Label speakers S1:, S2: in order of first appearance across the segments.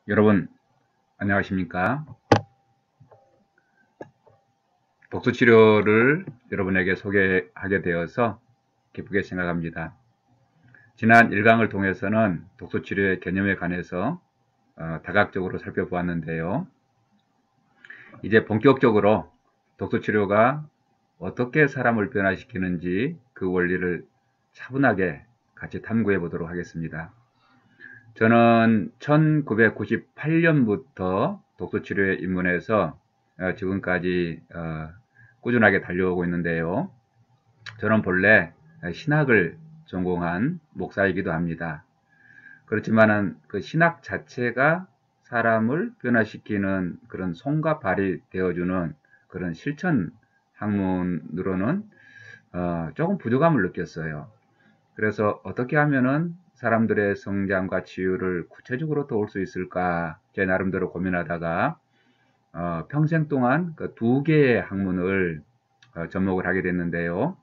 S1: 여러분, 안녕하십니까? 독서 치료를 여러분에게 소개하게 되어서 기쁘게 생각합니다. 지난 1강을 통해서는 독서 치료의 개념에 관해서 다각적으로 살펴보았는데요. 이제 본격적으로 독서 치료가 어떻게 사람을 변화시키는지 그 원리를 차분하게 같이 탐구해 보도록 하겠습니다. 저는 1998년부터 독서 치료에 입문해서 지금까지 꾸준하게 달려오고 있는데요. 저는 본래 신학을 전공한 목사이기도 합니다. 그렇지만은 그 신학 자체가 사람을 변화시키는 그런 손과 발이 되어주는 그런 실천 학문으로는 조금 부족함을 느꼈어요. 그래서 어떻게 하면은 사람들의 성장과 치유를 구체적으로 도울 수 있을까 제 나름대로 고민하다가 평생 동안 그 두 개의 학문을 접목을 하게 됐는데요.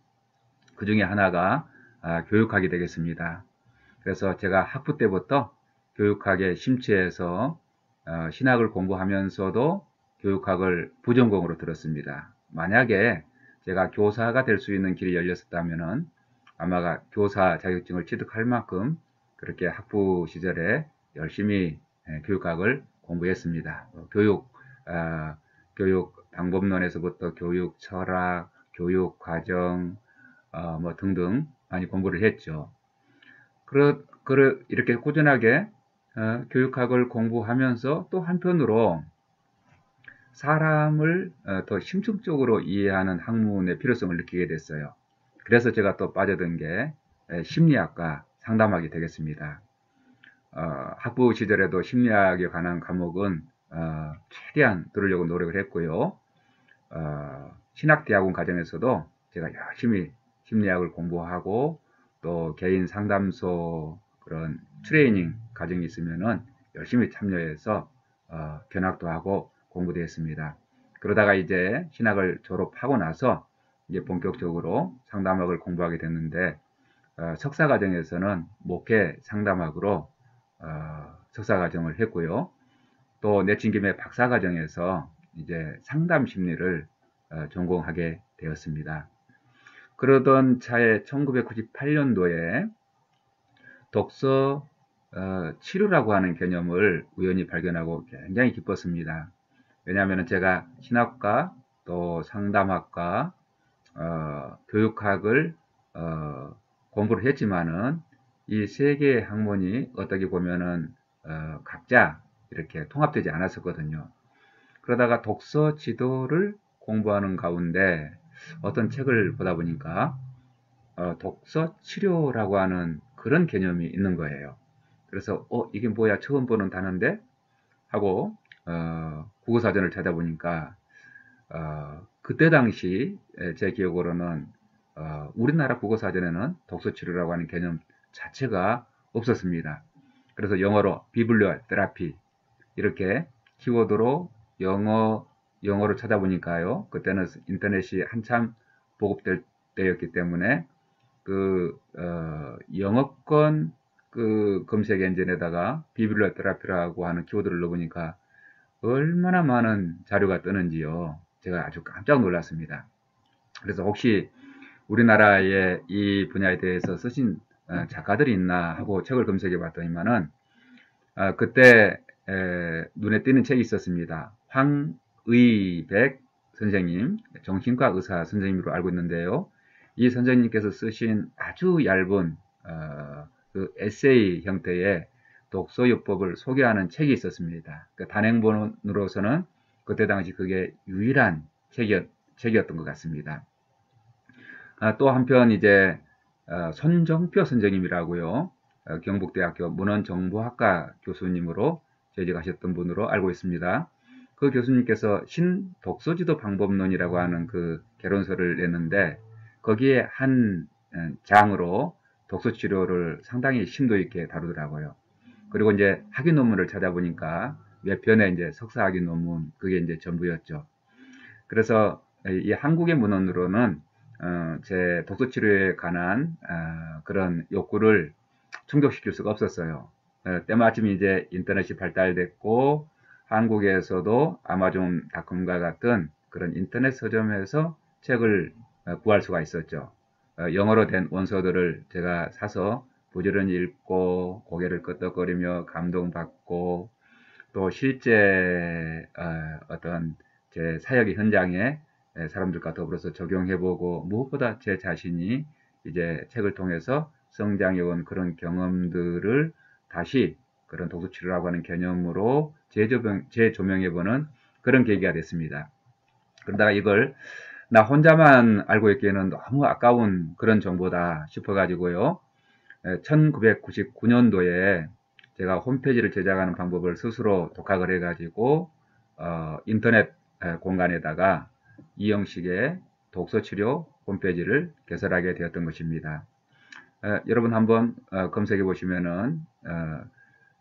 S1: 그 중에 하나가 교육학이 되겠습니다. 그래서 제가 학부 때부터 교육학에 심취해서 신학을 공부하면서도 교육학을 부전공으로 들었습니다. 만약에 제가 교사가 될 수 있는 길이 열렸었다면은 아마 교사 자격증을 취득할 만큼 그렇게 학부 시절에 열심히 교육학을 공부했습니다. 교육 방법론에서부터 교육 철학, 교육 과정, 뭐 등등 많이 공부를 했죠. 이렇게 꾸준하게 교육학을 공부하면서 또 한편으로 사람을 더 심층적으로 이해하는 학문의 필요성을 느끼게 됐어요. 그래서 제가 또 빠져든 게 심리학과 상담학이 되겠습니다. 학부 시절에도 심리학에 관한 과목은 최대한 들으려고 노력을 했고요. 신학대학원 과정에서도 제가 열심히 심리학을 공부하고 또 개인 상담소 그런 트레이닝 과정이 있으면은 열심히 참여해서 견학도 하고 공부도 했습니다. 그러다가 이제 신학을 졸업하고 나서 이제 본격적으로 상담학을 공부하게 됐는데 석사 과정에서는 목회 상담학으로 석사 과정을 했고요. 또 내친 김에 박사 과정에서 이제 상담 심리를 전공하게 되었습니다. 그러던 차에 1998년도에 독서 치료라고 하는 개념을 우연히 발견하고 굉장히 기뻤습니다. 왜냐하면 제가 신학과 또 상담학과 교육학을 공부를 했지만은 이 세 개의 학문이 어떻게 보면은 각자 이렇게 통합되지 않았었거든요. 그러다가 독서 지도를 공부하는 가운데 어떤 책을 보다 보니까 독서 치료라고 하는 그런 개념이 있는 거예요. 그래서 이게 뭐야 처음 보는 단어인데 하고 국어사전을 찾아보니까 그때 당시 제 기억으로는 우리나라 국어사전에는 독서치료라고 하는 개념 자체가 없었습니다. 그래서 영어로 비블리오 테라피 이렇게 키워드로 영어로 찾아보니까요. 그때는 인터넷이 한참 보급될 때였기 때문에 영어권 그 검색 엔진에다가 비블리오 테라피라고 하는 키워드를 넣어보니까 얼마나 많은 자료가 뜨는지요. 제가 아주 깜짝 놀랐습니다. 그래서 혹시 우리나라에 이 분야에 대해서 쓰신 작가들이 있나 하고 책을 검색해 봤더니만은 그때 눈에 띄는 책이 있었습니다. 황의백 선생님, 정신과 의사 선생님으로 알고 있는데요. 이 선생님께서 쓰신 아주 얇은 그 에세이 형태의 독서요법을 소개하는 책이 있었습니다. 그 단행본으로서는 그때 당시 그게 유일한 책이었던 것 같습니다. 또 한편 이제 손정표 선생님이라고요. 경북대학교 문헌정보학과 교수님으로 재직하셨던 분으로 알고 있습니다. 그 교수님께서 신독서지도 방법론이라고 하는 그 개론서를 냈는데 거기에 한 장으로 독서치료를 상당히 심도 있게 다루더라고요. 그리고 이제 학위 논문을 찾아보니까 몇 편의 이제 석사 학위 논문 그게 이제 전부였죠. 그래서 이 한국의 문헌으로는 제 독서 치료에 관한 그런 욕구를 충족시킬 수가 없었어요. 때마침 이제 인터넷이 발달됐고 한국에서도 아마존닷컴과 같은 그런 인터넷 서점에서 책을 구할 수가 있었죠. 영어로 된 원서들을 제가 사서 부지런히 읽고 고개를 끄덕거리며 감동받고 또 실제 어떤 제 사역의 현장에 사람들과 더불어서 적용해보고 무엇보다 제 자신이 이제 책을 통해서 성장해온 그런 경험들을 다시 그런 독서치료라고 하는 개념으로 재조명해보는 그런 계기가 됐습니다. 그러다가 이걸 나 혼자만 알고 있기에는 너무 아까운 그런 정보다 싶어가지고요. 1999년도에 제가 홈페이지를 제작하는 방법을 스스로 독학을 해가지고 인터넷 공간에다가 이 형식의 독서치료 홈페이지를 개설하게 되었던 것입니다. 여러분 한번 검색해 보시면은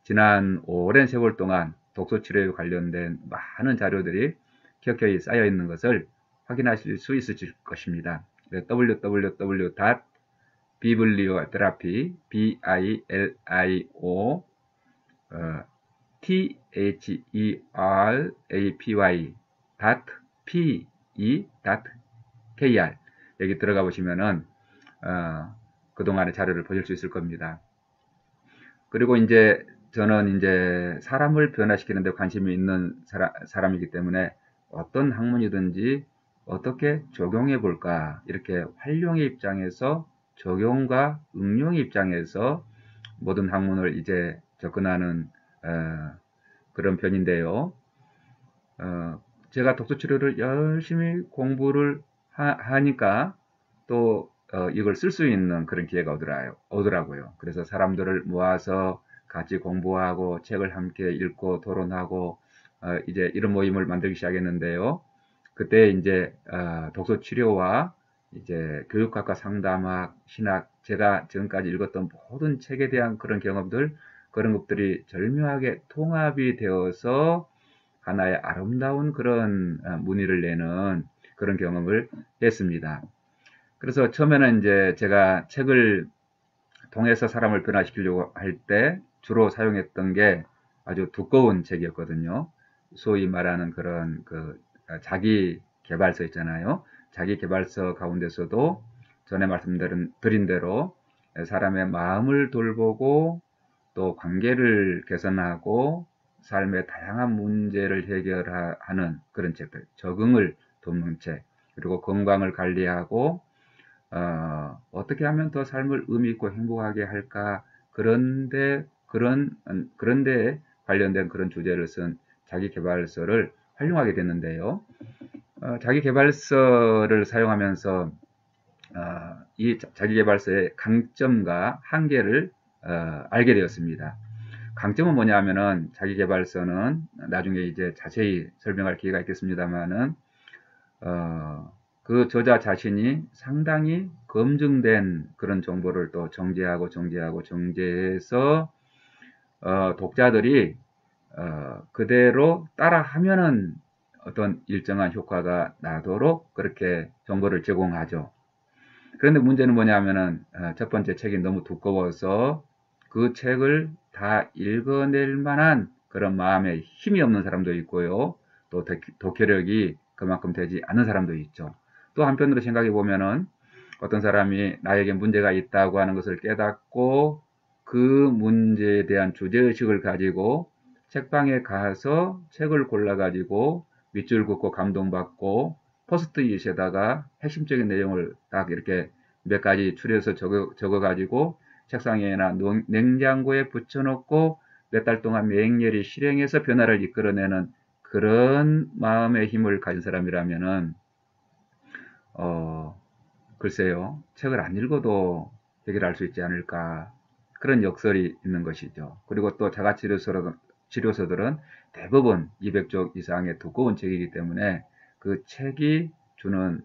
S1: 지난 오랜 세월 동안 독서치료에 관련된 많은 자료들이 켜켜이 쌓여 있는 것을 확인하실 수 있으실 것입니다. www.bibliotherapy, B-I-L-I-O, therapy.pe.kr 여기 들어가 보시면은 그동안의 자료를 보실 수 있을 겁니다. 그리고 이제 저는 이제 사람을 변화시키는 데 관심이 있는 사람이기 때문에 어떤 학문이든지 어떻게 적용해 볼까 이렇게 활용의 입장에서 적용과 응용의 입장에서 모든 학문을 이제 접근하는 그런 편인데요. 제가 독서치료를 열심히 공부를 하니까 또 이걸 쓸 수 있는 그런 기회가 오더라고요. 그래서 사람들을 모아서 같이 공부하고 책을 함께 읽고 토론하고 이제 이런 모임을 만들기 시작했는데요. 그때 이제 독서치료와 이제 교육학과 상담학, 신학, 제가 지금까지 읽었던 모든 책에 대한 그런 경험들, 그런 것들이 절묘하게 통합이 되어서 하나의 아름다운 그런 무늬를 내는 그런 경험을 했습니다. 그래서 처음에는 이제 제가 책을 통해서 사람을 변화시키려고 할 때 주로 사용했던 게 아주 두꺼운 책이었거든요. 소위 말하는 그런 자기 개발서 있잖아요. 자기 개발서 가운데서도 전에 말씀드린 대로 사람의 마음을 돌보고 또 관계를 개선하고 삶의 다양한 문제를 해결하는 그런 책들, 적응을 돕는 책, 그리고 건강을 관리하고 어떻게 하면 더 삶을 의미 있고 행복하게 할까? 그런데 관련된 그런 주제를 쓴 자기계발서를 활용하게 됐는데요. 자기계발서를 사용하면서 이 자기계발서의 강점과 한계를 알게 되었습니다. 강점은 뭐냐면은 자기계발서는 나중에 이제 자세히 설명할 기회가 있겠습니다만은 그 저자 자신이 상당히 검증된 그런 정보를 또 정제해서 독자들이 그대로 따라하면은 어떤 일정한 효과가 나도록 그렇게 정보를 제공하죠. 그런데 문제는 뭐냐면은 첫 번째 책이 너무 두꺼워서 그 책을 다 읽어낼 만한 그런 마음에 힘이 없는 사람도 있고요. 또 독해력이 그만큼 되지 않는 사람도 있죠. 또 한편으로 생각해 보면은 어떤 사람이 나에게 문제가 있다고 하는 것을 깨닫고 그 문제에 대한 주제의식을 가지고 책방에 가서 책을 골라가지고 밑줄 긋고 감동받고 포스트잇에다가 핵심적인 내용을 딱 이렇게 몇 가지 추려서 적어가지고 책상에나 냉장고에 붙여놓고 몇 달 동안 맹렬히 실행해서 변화를 이끌어내는 그런 마음의 힘을 가진 사람이라면은 글쎄요, 책을 안 읽어도 해결할 수 있지 않을까 그런 역설이 있는 것이죠. 그리고 또 자가치료서들은 대부분 200쪽 이상의 두꺼운 책이기 때문에 그 책이 주는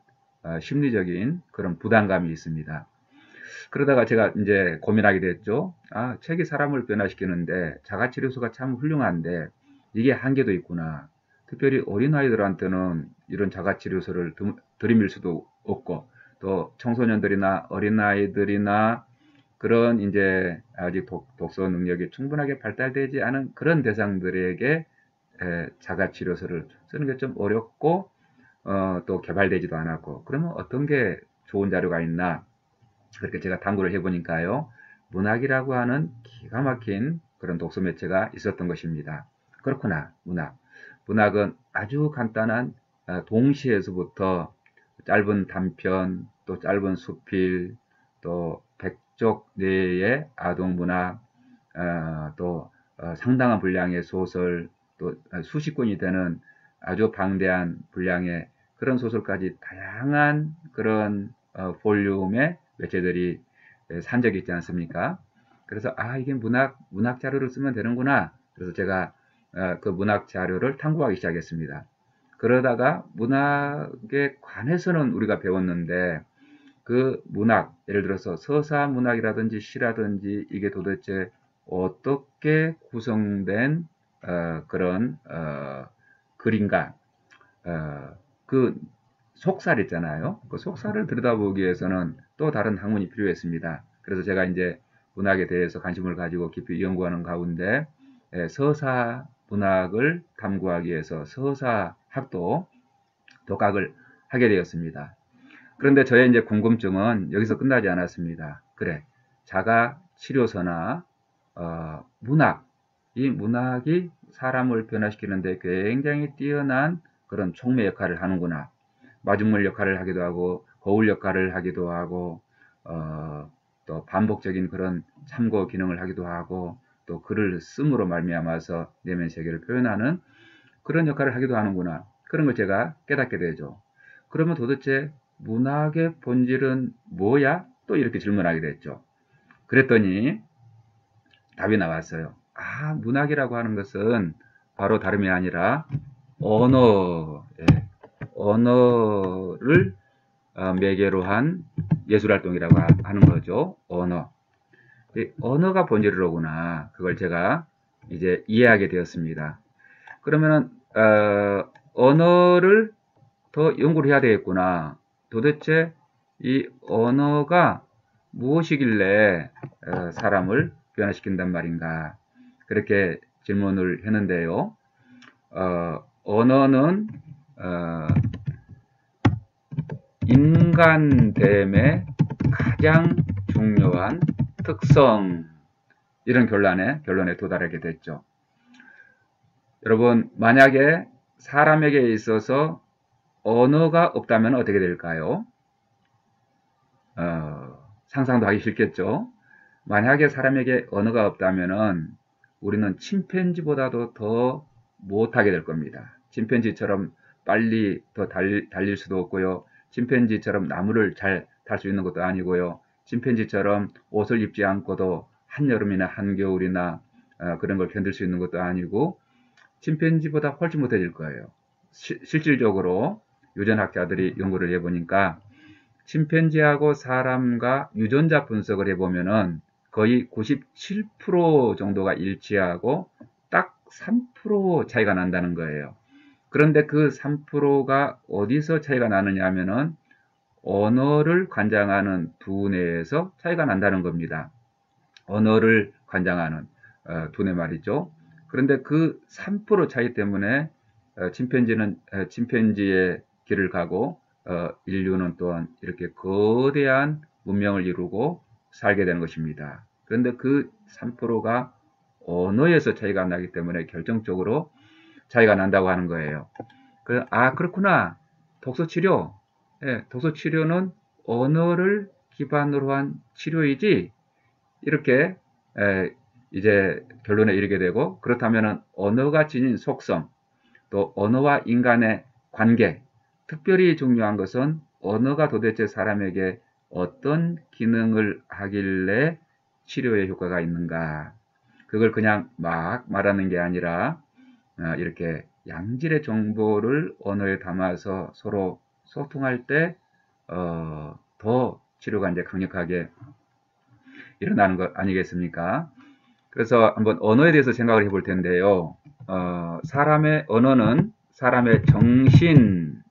S1: 심리적인 그런 부담감이 있습니다. 그러다가 제가 이제 고민하게 됐죠. 책이 사람을 변화시키는데 자가치료서가 참 훌륭한데 이게 한계도 있구나. 특별히 어린아이들한테는 이런 자가치료서를 들이밀 수도 없고 또 청소년들이나 어린아이들이나 그런 이제 아직 독서 능력이 충분하게 발달되지 않은 그런 대상들에게 자가치료서를 쓰는 게 좀 어렵고 또 개발되지도 않았고, 그러면 어떤 게 좋은 자료가 있나, 그렇게 제가 탐구를 해보니까요, 문학이라고 하는 기가 막힌 그런 독서 매체가 있었던 것입니다. 그렇구나. 문학은 아주 간단한 동시에서부터 짧은 단편, 또 짧은 수필, 또 백쪽 내의 아동문학, 또 상당한 분량의 소설, 또 수십 권이 되는 아주 방대한 분량의 그런 소설까지 다양한 그런 볼륨의 매체들이 산적이 있지 않습니까? 그래서 이게 문학 자료를 쓰면 되는구나. 그래서 제가 그 문학 자료를 탐구하기 시작했습니다. 그러다가 문학에 관해서는 우리가 배웠는데, 그 문학, 예를 들어서 서사 문학이라든지 시라든지 이게 도대체 어떻게 구성된 그런 글인가, 그 속살 있잖아요. 그 속살을 들여다보기 위해서는 또 다른 학문이 필요했습니다. 그래서 제가 이제 문학에 대해서 관심을 가지고 깊이 연구하는 가운데 서사 문학을 탐구하기 위해서 서사학도 독학을 하게 되었습니다. 그런데 저의 이제 궁금증은 여기서 끝나지 않았습니다. 그래, 자가 치료서나 문학, 이 문학이 사람을 변화시키는데 굉장히 뛰어난 그런 촉매 역할을 하는구나. 마중물 역할을 하기도 하고 거울 역할을 하기도 하고 또 반복적인 그런 참고 기능을 하기도 하고, 또 글을 씀으로 말미암아서 내면 세계를 표현하는 그런 역할을 하기도 하는구나. 그런 걸 제가 깨닫게 되죠. 그러면 도대체 문학의 본질은 뭐야? 또 이렇게 질문하게 됐죠. 그랬더니 답이 나왔어요. 문학이라고 하는 것은 바로 다름이 아니라 언어를 매개로 한 예술활동이라고 하는 거죠. 언어가 본질이로구나. 그걸 제가 이제 이해하게 되었습니다. 그러면은 언어를 더 연구를 해야 되겠구나. 도대체 이 언어가 무엇이길래 사람을 변화시킨단 말인가. 그렇게 질문을 했는데요. 언어는 인간됨의 가장 중요한 특성, 이런 결론에 도달하게 됐죠. 여러분, 만약에 사람에게 있어서 언어가 없다면 어떻게 될까요? 상상도 하기 싫겠죠. 만약에 사람에게 언어가 없다면 우리는 침팬지보다도 더 못하게 될 겁니다. 침팬지처럼 빨리 더 달릴 수도 없고요. 침팬지처럼 나무를 잘 탈 수 있는 것도 아니고요. 침팬지처럼 옷을 입지 않고도 한여름이나 한겨울이나 그런 걸 견딜 수 있는 것도 아니고, 침팬지보다 훨씬 못해질 거예요. 실질적으로 유전학자들이 연구를 해보니까 침팬지하고 사람과 유전자 분석을 해보면은 거의 97% 정도가 일치하고 딱 3% 차이가 난다는 거예요. 그런데 그 3%가 어디서 차이가 나느냐 하면은 언어를 관장하는 두뇌에서 차이가 난다는 겁니다. 언어를 관장하는 두뇌 말이죠. 그런데 그 3% 차이 때문에 침팬지는 침팬지의 길을 가고 인류는 또한 이렇게 거대한 문명을 이루고 살게 되는 것입니다. 그런데 그 3%가 언어에서 차이가 나기 때문에 결정적으로 차이가 난다고 하는 거예요. 그렇구나. 독서치료. 독서치료는 언어를 기반으로 한 치료이지. 이렇게 이제 결론에 이르게 되고, 그렇다면 언어가 지닌 속성, 또 언어와 인간의 관계, 특별히 중요한 것은 언어가 도대체 사람에게 어떤 기능을 하길래 치료의 효과가 있는가. 그걸 그냥 막 말하는 게 아니라 이렇게 양질의 정보를 언어에 담아서 서로 소통할 때 더 치료가 이제 강력하게 일어나는 것 아니겠습니까? 그래서 한번 언어에 대해서 생각을 해볼 텐데요. 사람의 언어는 사람의 정신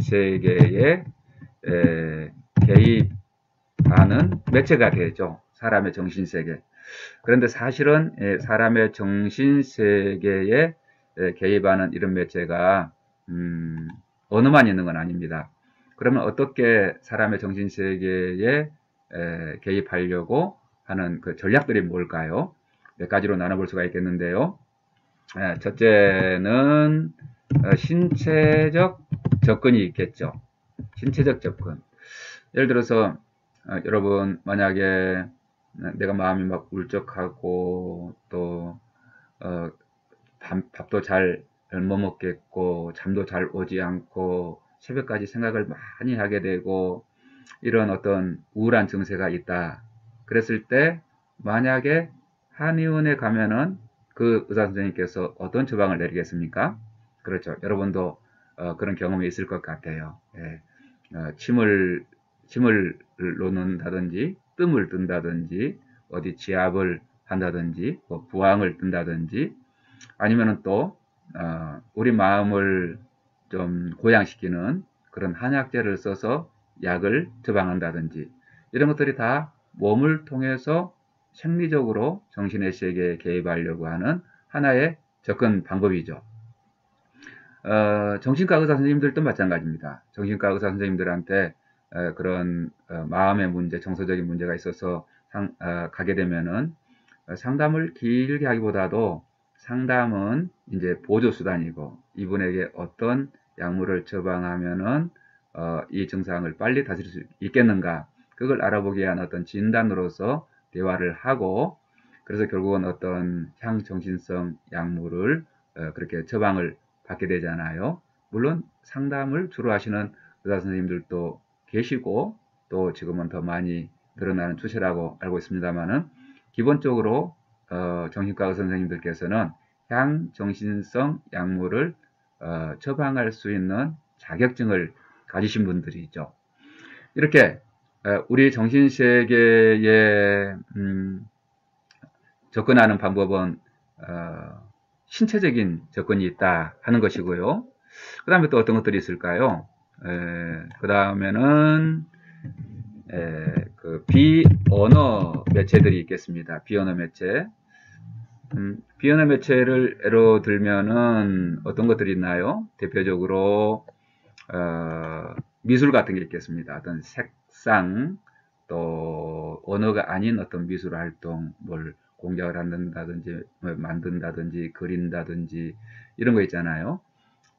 S1: 세계에 개입하는 매체가 되죠. 사람의 정신세계. 그런데 사실은 사람의 정신세계에 개입하는 이런 매체가 언어만 있는 건 아닙니다. 그러면 어떻게 사람의 정신세계에 개입하려고 하는 그 전략들이 뭘까요? 몇 가지로 나눠볼 수가 있겠는데요. 첫째는 신체적 접근이 있겠죠. 신체적 접근. 예를 들어서 여러분 만약에 내가 마음이 막 울적하고 또 밥도 잘 못 먹겠고 잠도 잘 오지 않고 새벽까지 생각을 많이 하게 되고 이런 어떤 우울한 증세가 있다. 그랬을 때 만약에 한의원에 가면은 그 의사 선생님께서 어떤 처방을 내리겠습니까? 그렇죠. 여러분도 그런 경험이 있을 것 같아요. 예. 침을 놓는다든지 뜸을 뜬다든지 어디 지압을 한다든지 뭐 부항을 뜬다든지 아니면은 또 우리 마음을 좀 고양시키는 그런 한약재를 써서 약을 처방한다든지 이런 것들이 다 몸을 통해서 생리적으로 정신의 세계에 개입하려고 하는 하나의 접근 방법이죠. 정신과 의사 선생님들도 마찬가지입니다. 정신과 의사 선생님들한테 그런 마음의 문제, 정서적인 문제가 있어서 가게 되면은 상담을 길게 하기보다도 상담은 이제 보조 수단이고 이분에게 어떤 약물을 처방하면은 이 증상을 빨리 다스릴 수 있겠는가 그걸 알아보기 위한 어떤 진단으로서 대화를 하고 그래서 결국은 어떤 향정신성 약물을 그렇게 처방을 받게 되잖아요. 물론 상담을 주로 하시는 의사 선생님들도 계시고 또 지금은 더 많이 늘어나는 추세라고 알고 있습니다만은 기본적으로 정신과 의사 선생님들께서는 향정신성 약물을 처방할 수 있는 자격증을 가지신 분들이죠. 이렇게 우리 정신세계에 접근하는 방법은 신체적인 접근이 있다 하는 것이고요. 그 다음에 또 어떤 것들이 있을까요? 그 다음에는 그 비언어 매체들이 있겠습니다. 비언어 매체. 비언어 매체를 예로 들면은 어떤 것들이 있나요? 대표적으로 미술 같은 게 있겠습니다. 어떤 색상 또 언어가 아닌 어떤 미술 활동, 뭘 공작을 한다든지 만든다든지 그린다든지 이런 거 있잖아요.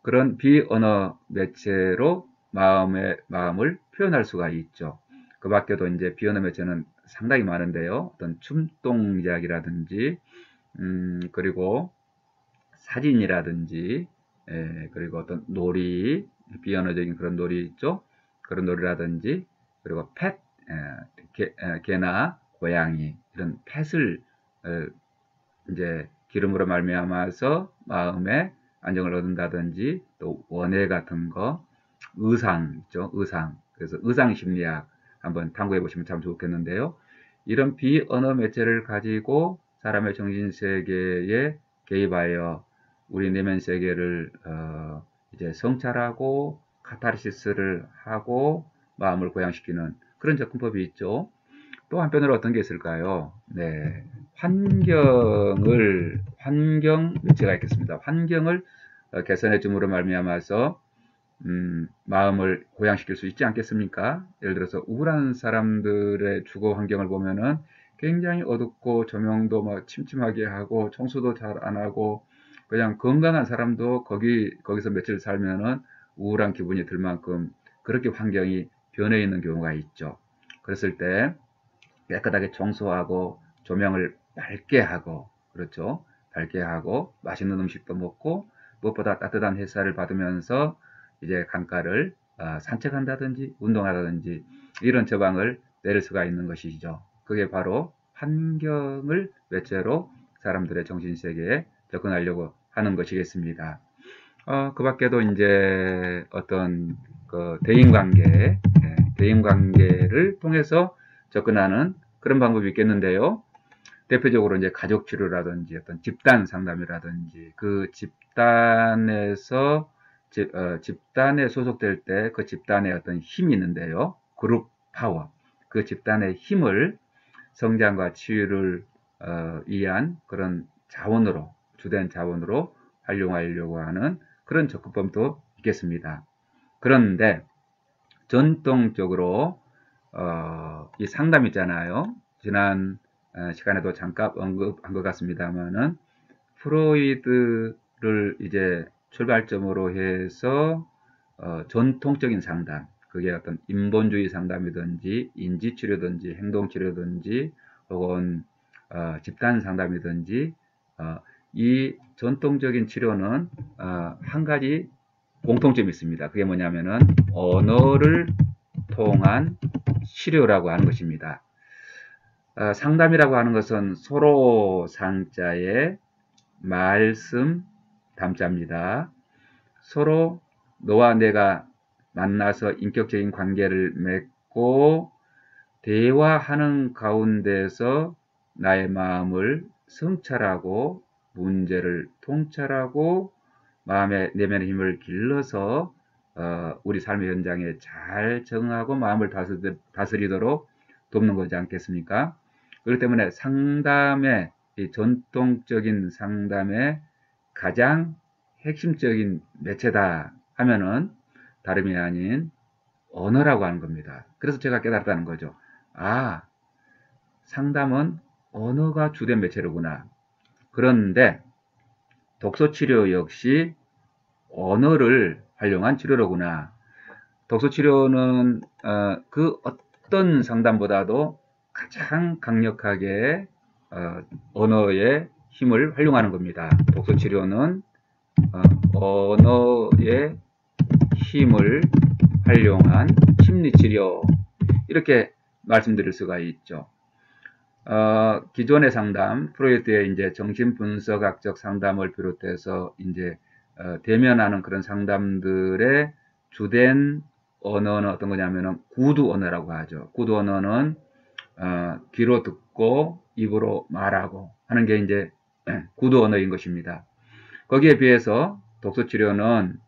S1: 그런 비언어 매체로 마음을 표현할 수가 있죠. 그 밖에도 이제 비언어 매체는 상당히 많은데요. 어떤 춤동작이라든지 그리고 사진이라든지 그리고 어떤 놀이 비언어적인 그런 놀이 있죠. 그런 놀이라든지 그리고 개나 고양이 이런 펫을 이제 기름으로 말미암아서 마음에 안정을 얻는다든지 또 원예 같은 거 의상 있죠. 의상. 그래서 의상 심리학 한번 탐구해 보시면 참 좋겠는데요. 이런 비언어 매체를 가지고 사람의 정신세계에 개입하여 우리 내면 세계를 이제 성찰하고 카타르시스를 하고 마음을 고양시키는 그런 접근법이 있죠. 또 한편으로 어떤 게 있을까요? 네. 환경 매체가 있겠습니다. 환경을 개선해 줌으로 말미암아서 마음을 고양시킬 수 있지 않겠습니까? 예를 들어서 우울한 사람들의 주거 환경을 보면은 굉장히 어둡고 조명도 막 침침하게 하고 청소도 잘 안 하고 그냥 건강한 사람도 거기서 며칠 살면은 우울한 기분이 들 만큼 그렇게 환경이 변해 있는 경우가 있죠. 그랬을 때 깨끗하게 청소하고 조명을 밝게 하고 그렇죠. 밝게 하고 맛있는 음식도 먹고 무엇보다 따뜻한 햇살을 받으면서 이제 강가를 산책한다든지 운동하다든지 이런 처방을 내릴 수가 있는 것이죠. 그게 바로 환경을 매체로 사람들의 정신세계에 접근하려고 하는 것이겠습니다. 그 밖에도 이제 어떤 그 대인관계를 통해서 접근하는 그런 방법이 있겠는데요. 대표적으로 이제 가족 치료라든지 어떤 집단 상담이라든지 그 집단에서 집단에 소속될 때 그 집단의 어떤 힘이 있는데요. 그룹 파워. 그 집단의 힘을 성장과 치유를 위한 그런 자원으로, 주된 자원으로 활용하려고 하는 그런 접근법도 있겠습니다. 그런데 전통적으로 이 상담 있잖아요. 지난 시간에도 잠깐 언급한 것 같습니다만은 프로이드를 이제 출발점으로 해서 전통적인 상담, 그게 어떤 인본주의 상담이든지 인지치료든지 행동치료든지 혹은 집단 상담이든지 이 전통적인 치료는 한 가지 공통점이 있습니다. 그게 뭐냐면은 언어를 통한 치료라고 하는 것입니다. 상담이라고 하는 것은 서로 상자에 말씀 담자입니다. 서로 너와 내가 만나서 인격적인 관계를 맺고 대화하는 가운데서 나의 마음을 성찰하고 문제를 통찰하고 마음의 내면의 힘을 길러서 우리 삶의 현장에 잘 정하고 마음을 다스리도록 돕는 거지 않겠습니까? 그렇기 때문에 상담의 이 전통적인 상담의 가장 핵심적인 매체다 하면은 다름이 아닌 언어라고 하는 겁니다. 그래서 제가 깨달았다는 거죠. 아, 상담은 언어가 주된 매체로구나. 그런데 독서치료 역시 언어를 활용한 치료로구나. 독서치료는 그 어떤 상담보다도 가장 강력하게 언어의 힘을 활용하는 겁니다. 독서치료는 언어의 힘을 활용한 심리치료, 이렇게 말씀드릴 수가 있죠. 기존의 상담, 프로이트의 이제 정신분석학적 상담을 비롯해서 이제 대면하는 그런 상담들의 주된 언어는 어떤 거냐면은 구두 언어라고 하죠. 구두 언어는 귀로 듣고 입으로 말하고 하는 게 이제 구두 언어인 것입니다. 거기에 비해서 독서치료는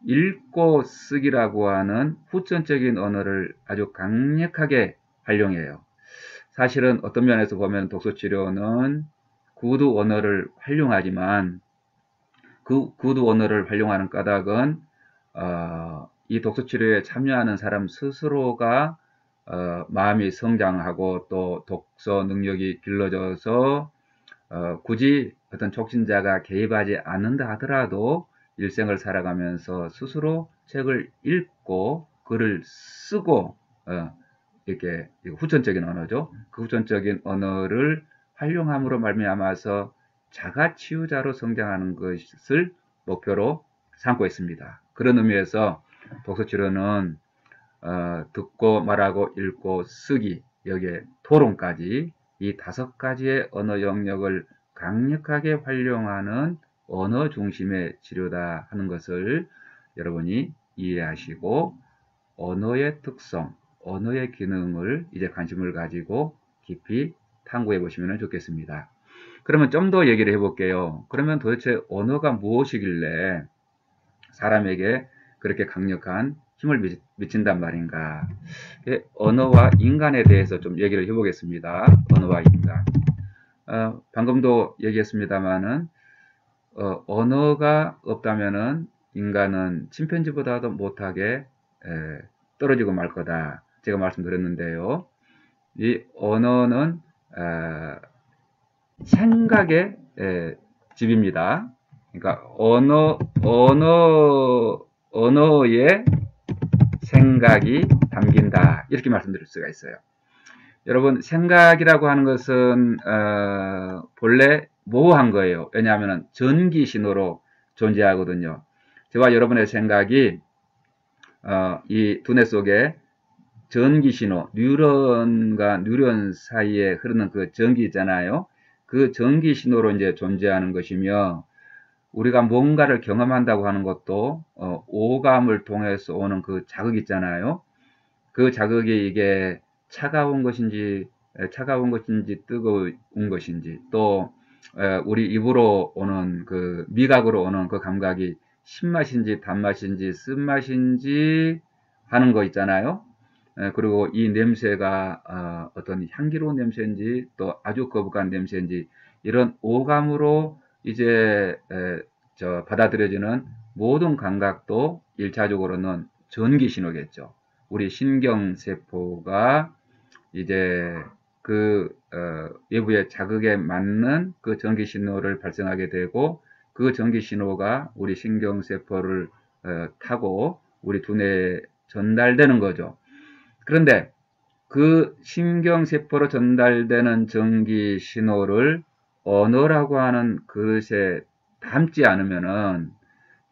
S1: 읽고 쓰기라고 하는 후천적인 언어를 아주 강력하게 활용해요. 사실은 어떤 면에서 보면 독서치료는 구두 언어를 활용하지만 그 구두 언어를 활용하는 까닭은 이 독서치료에 참여하는 사람 스스로가 마음이 성장하고 또 독서 능력이 길러져서 굳이 어떤 촉진자가 개입하지 않는다 하더라도 일생을 살아가면서 스스로 책을 읽고 글을 쓰고 이렇게 후천적인 언어죠. 그 후천적인 언어를 활용함으로 말미암아서 자가치유자로 성장하는 것을 목표로 삼고 있습니다. 그런 의미에서 독서치료는 듣고 말하고 읽고 쓰기, 여기에 토론까지 이 5가지의 언어 영역을 강력하게 활용하는 언어 중심의 치료다 하는 것을 여러분이 이해하시고 언어의 특성, 언어의 기능을 이제 관심을 가지고 깊이 탐구해 보시면 좋겠습니다. 그러면 좀 더 얘기를 해볼게요. 그러면 도대체 언어가 무엇이길래 사람에게 그렇게 강력한 힘을 미친단 말인가? 언어와 인간에 대해서 좀 얘기를 해보겠습니다. 언어와 인간. 방금도 얘기했습니다만은 언어가 없다면은 인간은 침팬지보다도 못하게 떨어지고 말 거다. 제가 말씀드렸는데요. 이 언어는 생각의 집입니다. 그러니까 언어에 생각이 담긴다. 이렇게 말씀드릴 수가 있어요. 여러분, 생각이라고 하는 것은 본래 모호한 거예요. 왜냐하면 전기 신호로 존재하거든요. 저와 여러분의 생각이 이 두뇌 속에 전기 신호, 뉴런과 뉴런 사이에 흐르는 그 전기 있잖아요. 그 전기 신호로 이제 존재하는 것이며, 우리가 뭔가를 경험한다고 하는 것도 오감을 통해서 오는 그 자극 있잖아요. 그 자극이 이게 차가운 것인지 뜨거운 것인지, 또 우리 입으로 오는 그 미각으로 오는 그 감각이 신맛인지 단맛인지 쓴맛인지 하는 거 있잖아요. 그리고 이 냄새가 어떤 향기로운 냄새인지 또 아주 거북한 냄새인지 이런 오감으로 이제 받아들여지는 모든 감각도 1차적으로는 전기 신호겠죠. 우리 신경세포가 이제 그 외부의 자극에 맞는 그 전기 신호를 발생하게 되고 그 전기 신호가 우리 신경세포를 타고 우리 두뇌에 전달되는 거죠. 그런데 그 신경세포로 전달되는 전기 신호를 언어라고 하는 그릇에 담지 않으면은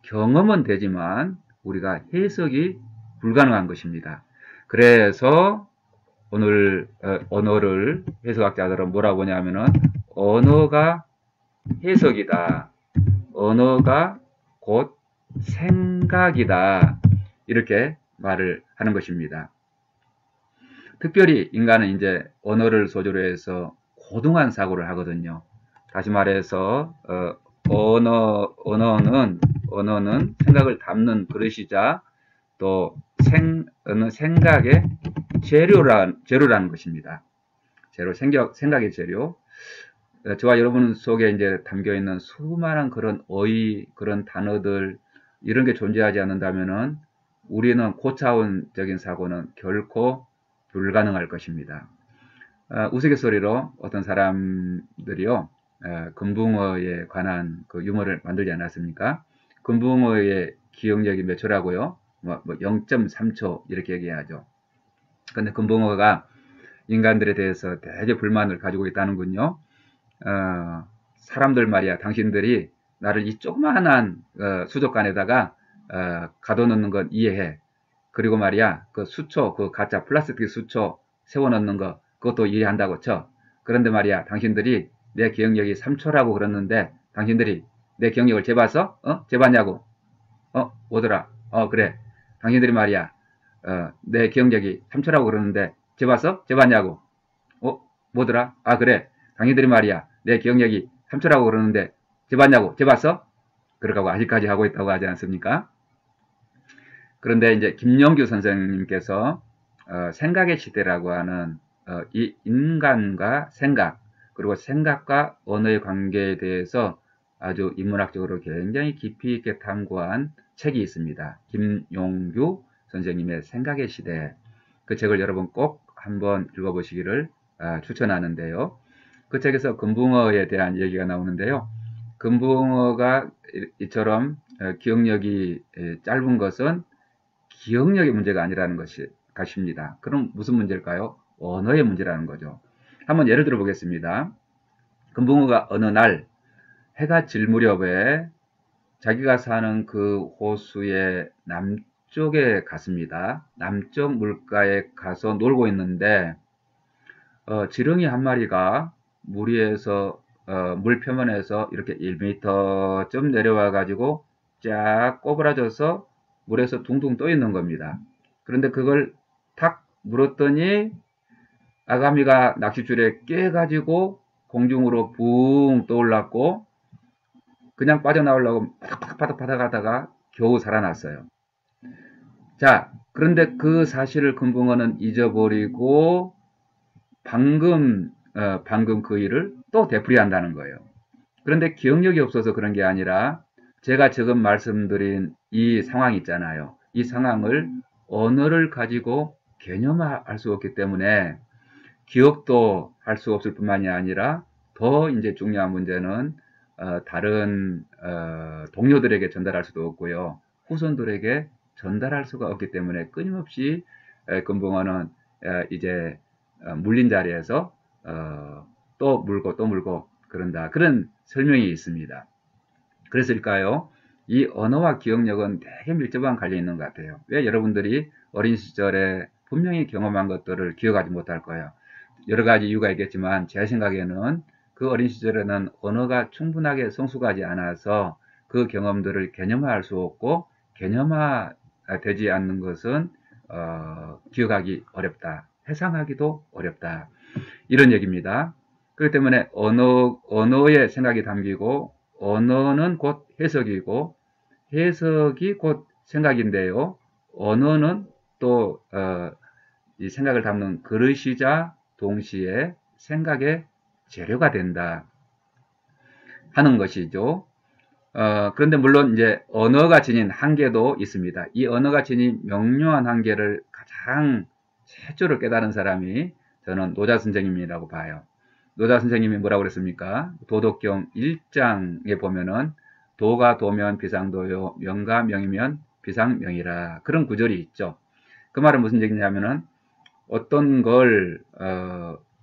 S1: 경험은 되지만 우리가 해석이 불가능한 것입니다. 그래서 오늘 언어를 해석학자들은 뭐라고 하냐면은 언어가 해석이다. 언어가 곧 생각이다. 이렇게 말을 하는 것입니다. 특별히 인간은 이제 언어를 소재로 해서 고등한 사고를 하거든요. 다시 말해서 언어는 생각을 담는 그릇이자 또 생각의 재료라는 것입니다. 생각의 재료. 저와 여러분 속에 이제 담겨 있는 수많은 그런 어휘, 그런 단어들 이런 게 존재하지 않는다면은 우리는 고차원적인 사고는 결코 불가능할 것입니다. 우스갯소리로 어떤 사람들이요, 금붕어에 관한 그 유머를 만들지 않았습니까? 금붕어의 기억력이 몇 초라고요? 0.3초 이렇게 얘기하죠. 근데 금붕어가 인간들에 대해서 되게 불만을 가지고 있다는군요. 사람들 말이야, 당신들이 나를 이 조그마한 수족관에다가 가둬놓는 건 이해해. 그리고 말이야, 그 수초, 그 가짜 플라스틱 수초 세워놓는 거, 그것도 이해한다고 쳐. 그런데 말이야, 당신들이 내 기억력이 3초라고 그랬는데, 당신들이 내 기억력을 재봤어? 재봤냐고? 오더라. 그래. 당신들이 말이야, 내 기억력이 3초라고 그러는데, 재봤어? 재봤냐고? 뭐더라? 그래. 당신들이 말이야, 내 기억력이 3초라고 그러는데, 재봤냐고? 재봤어? 그러고 아직까지 하고 있다고 하지 않습니까? 그런데 이제 김영규 선생님께서 생각의 시대라고 하는 이 인간과 생각 그리고 생각과 언어의 관계에 대해서 아주 인문학적으로 굉장히 깊이 있게 탐구한 책이 있습니다. 김용규 선생님의 생각의 시대. 그 책을 여러분 꼭 한번 읽어보시기를 추천하는데요. 그 책에서 금붕어에 대한 얘기가 나오는데요. 금붕어가 이처럼 기억력이 짧은 것은 기억력의 문제가 아니라는 것입니다. 그럼 무슨 문제일까요? 언어의 문제라는 거죠. 한번 예를 들어 보겠습니다. 금붕어가 어느 날 해가 질 무렵에 자기가 사는 그 호수의 남쪽에 갔습니다. 남쪽 물가에 가서 놀고 있는데 지렁이 한 마리가 물 위에서 물 표면에서 이렇게 1m쯤 내려와 가지고 쫙 꼬부라져서 물에서 둥둥 떠 있는 겁니다. 그런데 그걸 탁 물었더니 아가미가 낚싯줄에 깨가지고 공중으로 붕 떠올랐고 그냥 빠져나오려고 파닥파닥 하다가 겨우 살아났어요. 자, 그런데 그 사실을 금붕어는 잊어버리고 방금 그 일을 또 되풀이한다는 거예요. 그런데 기억력이 없어서 그런 게 아니라 제가 지금 말씀드린 이 상황 있잖아요. 이 상황을 언어를 가지고 개념화할 수 없기 때문에 기억도 할 수 없을 뿐만이 아니라 더 이제 중요한 문제는 다른 동료들에게 전달할 수도 없고요. 후손들에게 전달할 수가 없기 때문에 끊임없이 금붕어는 이제 물린 자리에서 또 물고 그런다. 그런 설명이 있습니다. 그랬을까요? 이 언어와 기억력은 되게 밀접한 관련이 있는 것 같아요. 왜 여러분들이 어린 시절에 분명히 경험한 것들을 기억하지 못할 거예요. 여러 가지 이유가 있겠지만 제 생각에는 그 어린 시절에는 언어가 충분하게 성숙하지 않아서 그 경험들을 개념화할 수 없고 개념화되지 않는 것은 기억하기 어렵다. 회상하기도 어렵다. 이런 얘기입니다. 그렇기 때문에 언어에 생각이 담기고 언어는 곧 해석이고 해석이 곧 생각인데요. 언어는 또 이 생각을 담는 그릇이자 동시에 생각의 재료가 된다 하는 것이죠. 그런데 물론 이제 언어가 지닌 한계도 있습니다. 이 언어가 지닌 명료한 한계를 가장 최초로 깨달은 사람이 저는 노자 선생님이라고 봐요. 노자 선생님이 뭐라고 그랬습니까? 도덕경 1장에 보면은 도가 도면 비상도요, 명가 명이면 비상명이라, 그런 구절이 있죠. 그 말은 무슨 얘기냐면은 어떤 걸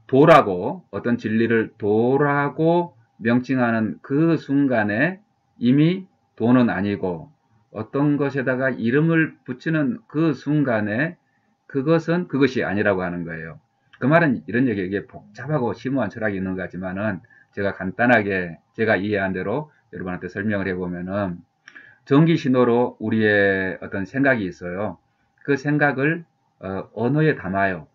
S1: 도라고, 어떤 진리를 도라고 명칭하는 그 순간에 이미 도는 아니고, 어떤 것에다가 이름을 붙이는 그 순간에 그것은 그것이 아니라고 하는 거예요. 그 말은 이런 얘기예요. 이게 복잡하고 심오한 철학이 있는 것 같지만은 제가 간단하게 제가 이해한 대로 여러분한테 설명을 해보면은, 전기 신호로 우리의 어떤 생각이 있어요. 그 생각을 언어에 담아요.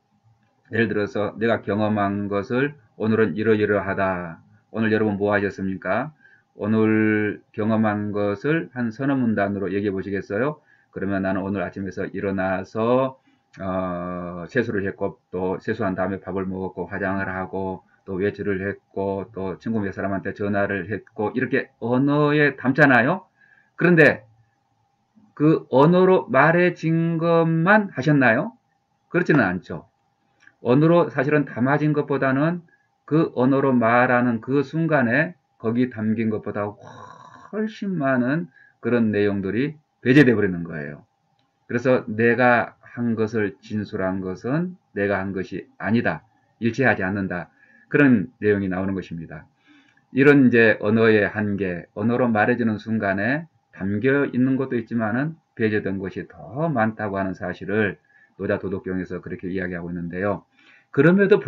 S1: 예를 들어서 내가 경험한 것을 오늘은 이러이러하다. 오늘 여러분 뭐 하셨습니까? 오늘 경험한 것을 한 서너 문단으로 얘기해 보시겠어요? 그러면 나는 오늘 아침에서 일어나서 세수를 했고, 또 세수한 다음에 밥을 먹었고, 화장을 하고, 또 외출을 했고, 또 친구 몇 사람한테 전화를 했고, 이렇게 언어에 담잖아요. 그런데 그 언어로 말해진 것만 하셨나요? 그렇지는 않죠. 언어로 사실은 담아진 것보다는 그 언어로 말하는 그 순간에 거기 담긴 것보다 훨씬 많은 그런 내용들이 배제되어 버리는 거예요. 그래서 내가 한 것을 진술한 것은 내가 한 것이 아니다. 일치하지 않는다. 그런 내용이 나오는 것입니다. 이런 이제 언어의 한계, 언어로 말해주는 순간에 담겨 있는 것도 있지만은 배제된 것이 더 많다고 하는 사실을 노자 도덕경에서 그렇게 이야기하고 있는데요. 그럼에도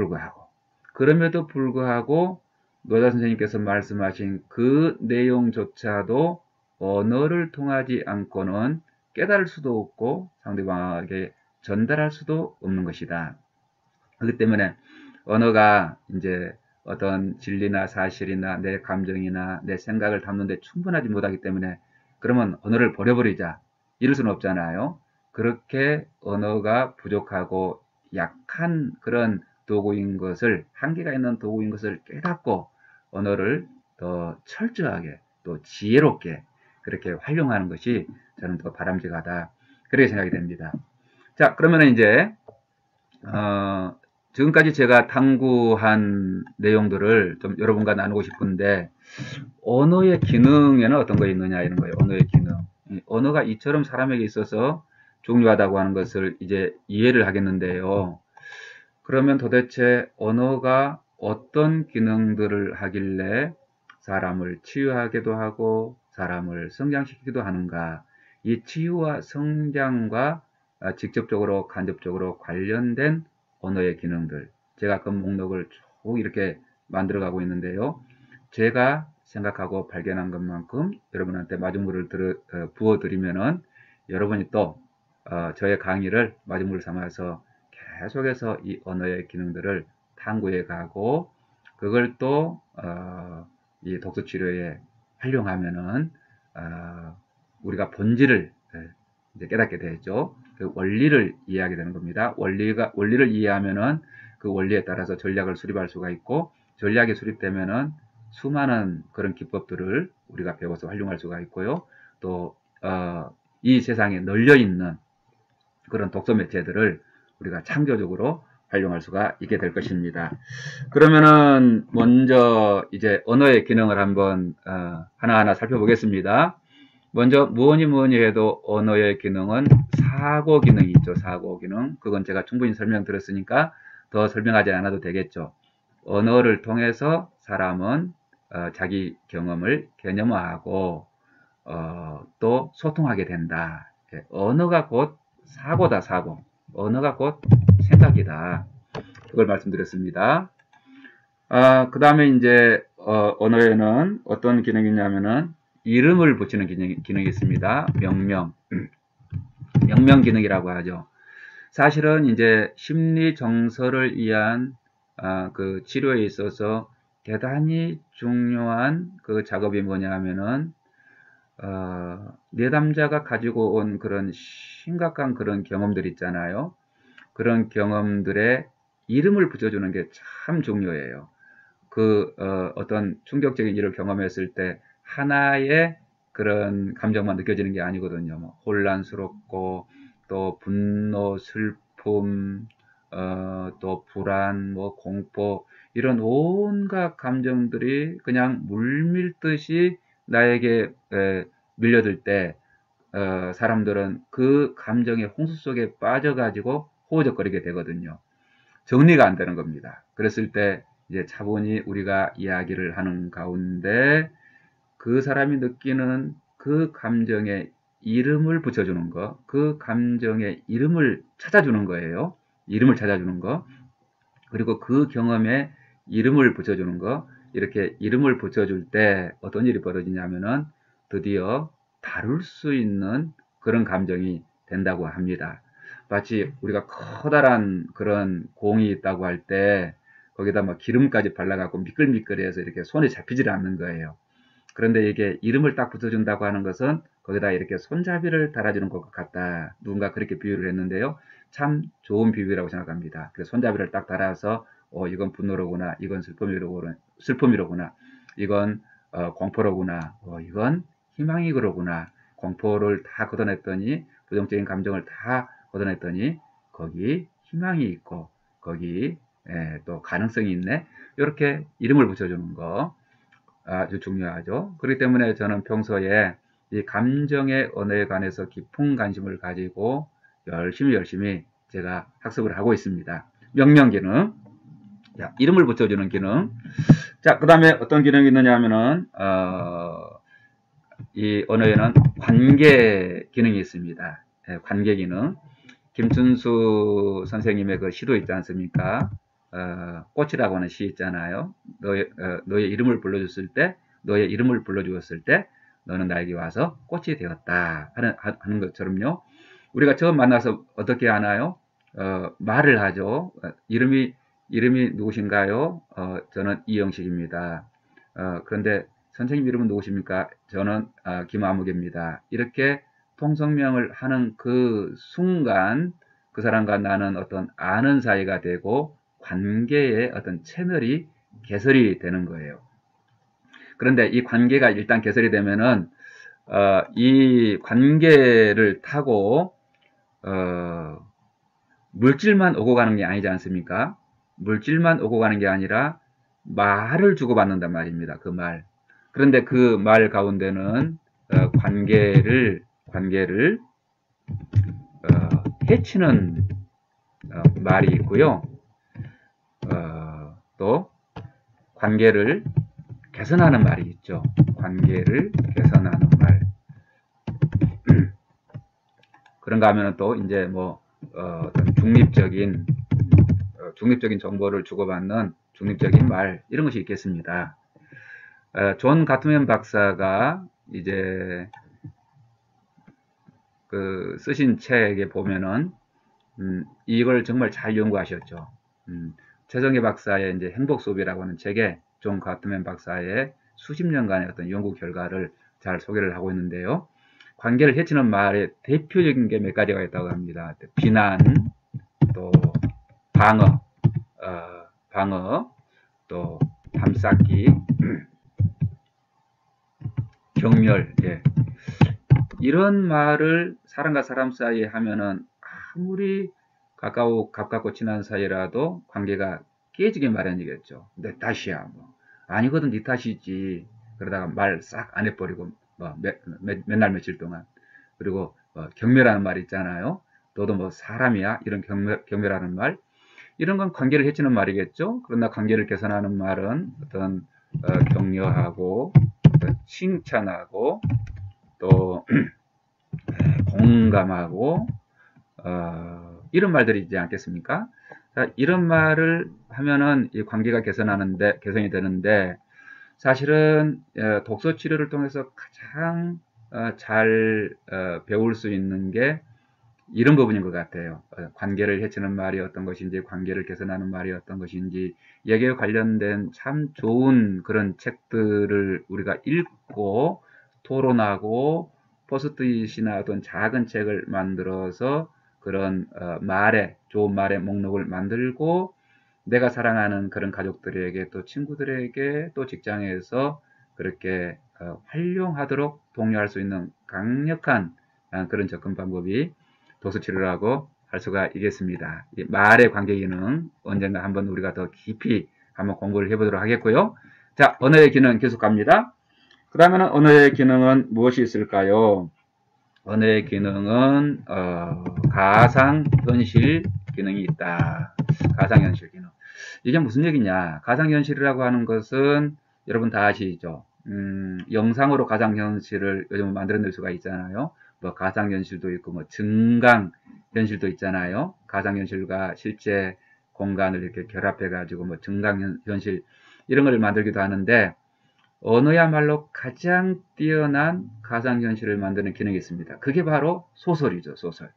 S1: 불구하고 노자 선생님께서 말씀하신 그 내용조차도 언어를 통하지 않고는 깨달을 수도 없고 상대방에게 전달할 수도 없는 것이다. 그렇기 때문에 언어가 이제 어떤 진리나 사실이나 내 감정이나 내 생각을 담는데 충분하지 못하기 때문에, 그러면 언어를 버려버리자, 이럴 수는 없잖아요. 그렇게 언어가 부족하고 약한 그런 도구인 것을, 한계가 있는 도구인 것을 깨닫고 언어를 더 철저하게 또 지혜롭게 그렇게 활용하는 것이 저는 더 바람직하다, 그렇게 생각이 됩니다. 자, 그러면 이제 지금까지 제가 탐구한 내용들을 좀 여러분과 나누고 싶은데, 언어의 기능에는 어떤 거 있느냐, 이런 거예요. 언어의 기능. 언어가 이처럼 사람에게 있어서 중요하다고 하는 것을 이제 이해를 하겠는데요. 그러면 도대체 언어가 어떤 기능들을 하길래 사람을 치유하기도 하고 사람을 성장시키기도 하는가? 이 치유와 성장과 직접적으로 간접적으로 관련된 언어의 기능들, 제가 그 목록을 쭉 이렇게 만들어가고 있는데요. 제가 생각하고 발견한 것만큼 여러분한테 마중물을 부어드리면은 여러분이 또 저의 강의를 마중물 삼아서 계속해서 이 언어의 기능들을 탐구해 가고, 그걸 또 이 독서치료에 활용하면은 우리가 본질을 이제 깨닫게 되죠. 그 원리를 이해하게 되는 겁니다. 원리를 이해하면은 그 원리에 따라서 전략을 수립할 수가 있고, 전략이 수립되면은 수많은 그런 기법들을 우리가 배워서 활용할 수가 있고요. 또 이 세상에 널려 있는 그런 독서 매체들을 우리가 창조적으로 활용할 수가 있게 될 것입니다. 그러면은 먼저 이제 언어의 기능을 한번 하나하나 살펴보겠습니다. 먼저 뭐니 해도 언어의 기능은 사고 기능이 있죠. 사고 기능. 그건 제가 충분히 설명드렸으니까 더 설명하지 않아도 되겠죠. 언어를 통해서 사람은 자기 경험을 개념화하고 또 소통하게 된다. 언어가 곧 사고다, 사고. 언어가 곧 생각이다. 그걸 말씀드렸습니다. 그 다음에 이제 언어에는 어떤 기능이 있냐면은 이름을 붙이는 기능이 있습니다. 명명 기능이라고 하죠. 사실은 이제 심리 정서를 위한 그 치료에 있어서 대단히 중요한 그 작업이 뭐냐 하면은 내담자가 가지고 온 그런 심각한 그런 경험들 있잖아요. 그런 경험들의 이름을 붙여주는 게 참 중요해요. 어떤 충격적인 일을 경험했을 때 하나의 그런 감정만 느껴지는 게 아니거든요. 뭐 혼란스럽고 또 분노, 슬픔, 또 불안, 뭐 공포 이런 온갖 감정들이 그냥 물밀듯이 나에게 밀려들 때 사람들은 그 감정의 홍수 속에 빠져가지고 호우적거리게 되거든요. 정리가 안 되는 겁니다. 그랬을 때 이제 차분히 우리가 이야기를 하는 가운데 그 사람이 느끼는 그 감정의 이름을 붙여주는 거, 그 감정의 이름을 찾아주는 거예요. 이름을 찾아주는 거. 그리고 그 경험에 이름을 붙여주는 거. 이렇게 이름을 붙여줄 때 어떤 일이 벌어지냐면은 드디어 다룰 수 있는 그런 감정이 된다고 합니다. 마치 우리가 커다란 그런 공이 있다고 할 때 거기다 막 기름까지 발라갖고 미끌미끌해서 이렇게 손에 잡히질 않는 거예요. 그런데 이게 이름을 딱 붙여준다고 하는 것은 거기다 이렇게 손잡이를 달아주는 것 같다. 누군가 그렇게 비유를 했는데요. 참 좋은 비유라고 생각합니다. 그래서 손잡이를 딱 달아서 이건 분노로구나. 이건 슬픔이로구나. 이건 공포로구나. 이건 희망이로구나. 공포를 다 걷어냈더니 부정적인 감정을 다 걷어냈더니 거기 희망이 있고 거기 또 가능성이 있네. 이렇게 이름을 붙여주는 거 아주 중요하죠. 그렇기 때문에 저는 평소에 이 감정의 언어에 관해서 깊은 관심을 가지고 열심히 제가 학습을 하고 있습니다. 명령 기능, 자, 이름을 붙여주는 기능. 자, 그 다음에 어떤 기능이 있느냐 하면은 이 언어에는 관계 기능이 있습니다. 관계 기능. 김춘수 선생님의 그 시도 있지 않습니까? 꽃이라고 하는 시 있잖아요. 너의 이름을 불러줬을 때, 너의 이름을 불러주었을 때, 너는 나에게 와서 꽃이 되었다. 하는 것처럼요. 우리가 처음 만나서 어떻게 하나요? 말을 하죠. 이름이 누구신가요? 저는 이영식입니다. 그런데 선생님 이름은 누구십니까? 저는 김아무개입니다. 이렇게 통성명을 하는 그 순간 그 사람과 나는 어떤 아는 사이가 되고 관계의 어떤 채널이 개설이 되는 거예요. 그런데 이 관계가 일단 개설이 되면은 이 관계를 타고 물질만 오고 가는 게 아니지 않습니까? 물질만 오고 가는 게 아니라 말을 주고받는단 말입니다. 그 말. 그런데 그 말 가운데는 관계를 해치는 말이 있고요. 또 관계를 개선하는 말이 있죠. 관계를 개선하는 말. 그런가 하면 또 이제 뭐 어떤 중립적인 정보를 주고받는 중립적인 말 이런 것이 있겠습니다. 존 가트맨 박사가 이제 그 쓰신 책에 보면은 이걸 정말 잘 연구하셨죠. 최정희 박사의 이제 행복 수업이라고 하는 책에 존 가트맨 박사의 수십 년간의 어떤 연구 결과를 잘 소개를 하고 있는데요. 관계를 해치는 말의 대표적인 게 몇 가지가 있다고 합니다. 비난, 또 방어, 또 담쌓기, 경멸, 예. 이런 말을 사람과 사람 사이에 하면은 아무리 가깝고 친한 사이라도 관계가 깨지기 마련이겠죠. 내 탓이야. 뭐. 아니거든, 네 탓이지. 그러다가 말 싹 안 해버리고, 몇 날 며칠 동안. 그리고, 경멸하는 말 있잖아요. 너도 뭐 사람이야? 이런 경멸하는 말. 이런 건 관계를 해치는 말이겠죠. 그러나 관계를 개선하는 말은 어떤, 격려하고, 칭찬하고, 또, 공감하고, 이런 말들이 있지 않겠습니까? 자, 이런 말을 하면은 이 관계가 개선이 되는데, 사실은 독서 치료를 통해서 가장 잘 배울 수 있는 게 이런 부분인 것 같아요. 관계를 해치는 말이 어떤 것인지, 관계를 개선하는 말이 어떤 것인지, 여기에 관련된 참 좋은 그런 책들을 우리가 읽고 토론하고 포스트잇이나 어떤 작은 책을 만들어서 그런 말의 좋은 말의 목록을 만들고 내가 사랑하는 그런 가족들에게 또 친구들에게 또 직장에서 그렇게 활용하도록 독려할 수 있는 강력한 그런 접근 방법이 도수치료라고 할 수가 있겠습니다. 이 말의 관계 기능 언젠가 한번 우리가 더 깊이 한번 공부를 해보도록 하겠고요. 자, 언어의 기능 계속 갑니다. 그 다음에는 언어의 기능은 무엇이 있을까요? 언어의 기능은 가상현실 기능이 있다. 가상현실 기능. 이게 무슨 얘기냐? 가상현실이라고 하는 것은 여러분 다 아시죠? 영상으로 가상현실을 요즘 만들어낼 수가 있잖아요. 뭐 가상현실도 있고 뭐 증강현실도 있잖아요. 가상현실과 실제 공간을 이렇게 결합해가지고 뭐 증강현실 이런 걸 만들기도 하는데 언어야말로 가장 뛰어난 가상현실을 만드는 기능이 있습니다. 그게 바로 소설이죠, 소설.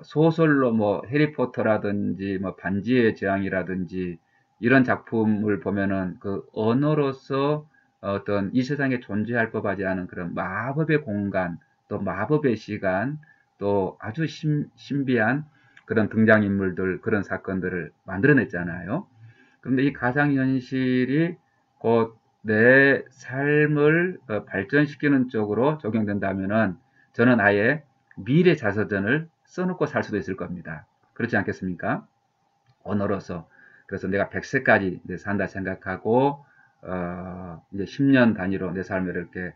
S1: 소설로 뭐 해리포터라든지 뭐 반지의 제왕이라든지 이런 작품을 보면은 그 언어로서 어떤 이 세상에 존재할 법하지 않은 그런 마법의 공간, 또 마법의 시간, 또 아주 신비한 그런 등장인물들, 그런 사건들을 만들어냈잖아요. 그런데 이 가상현실이 곧 내 삶을 발전시키는 쪽으로 적용된다면은 저는 아예 미래 자서전을 써놓고 살 수도 있을 겁니다. 그렇지 않겠습니까? 언어로서. 그래서 내가 100세까지 산다 생각하고 이제 10년 단위로 내 삶을 이렇게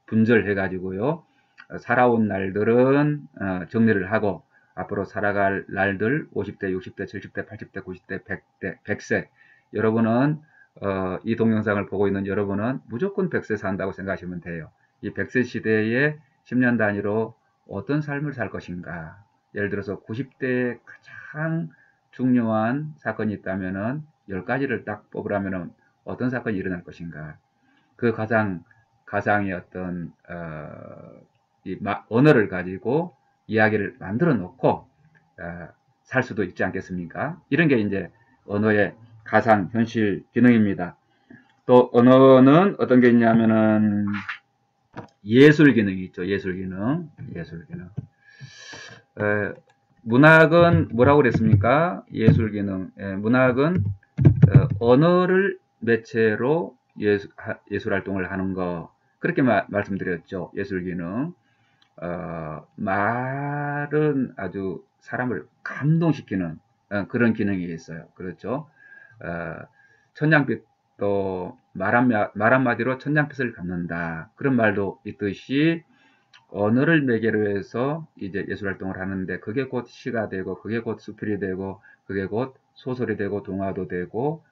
S1: 분절해 가지고요. 살아온 날들은 정리를 하고 앞으로 살아갈 날들 50대, 60대, 70대, 80대, 90대, 100대, 100세. 여러분은 이 동영상을 보고 있는 여러분은 무조건 100세 산다고 생각하시면 돼요. 이 100세 시대에 10년 단위로 어떤 삶을 살 것인가. 예를 들어서 90대에 가장 중요한 사건이 있다면은 10가지를 딱 뽑으라면은 어떤 사건이 일어날 것인가. 그 가상의 어떤 언어를 가지고 이야기를 만들어 놓고 살 수도 있지 않겠습니까? 이런 게 이제 언어의 가상 현실 기능입니다. 또 언어는 어떤 게 있냐면은 예술 기능이 있죠. 예술 기능. 문학은 뭐라고 그랬습니까? 예술 기능. 문학은 언어를 매체로 예술 활동을 하는 거. 그렇게 말씀드렸죠. 예술 기능. 말은 아주 사람을 감동시키는 그런 기능이 있어요. 그렇죠. 천냥빛도 말 한마디로 천냥빛을 갚는다. 그런 말도 있듯이 언어를 매개로 해서 이제 예술 활동을 하는데 그게 곧 시가 되고 그게 곧 수필이 되고 그게 곧 소설이 되고 동화도 되고